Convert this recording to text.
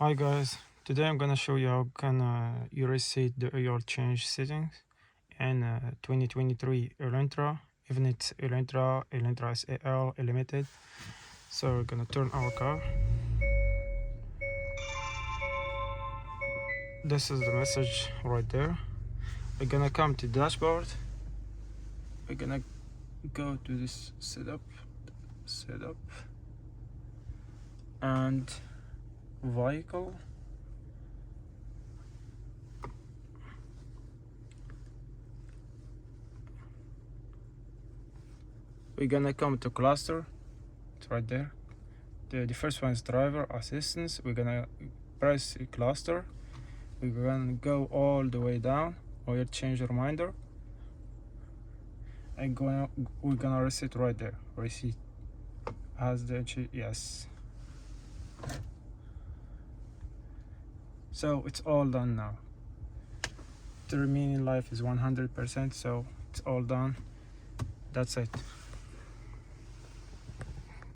Hi guys, today I'm gonna show you how can you reset the oil change settings in 2023 Elantra, even it's Elantra SEL Limited. So we're gonna turn our car. This is the message right there. We're gonna come to dashboard. We're gonna go to this setup and vehicle. We're gonna come to cluster. It's right there. The first one is driver assistance. We're gonna press cluster. We're gonna go all the way down. Oil change reminder. We're gonna reset right there. Reset has the yes. So it's all done now. The remaining life is 100%. So it's all done. That's it.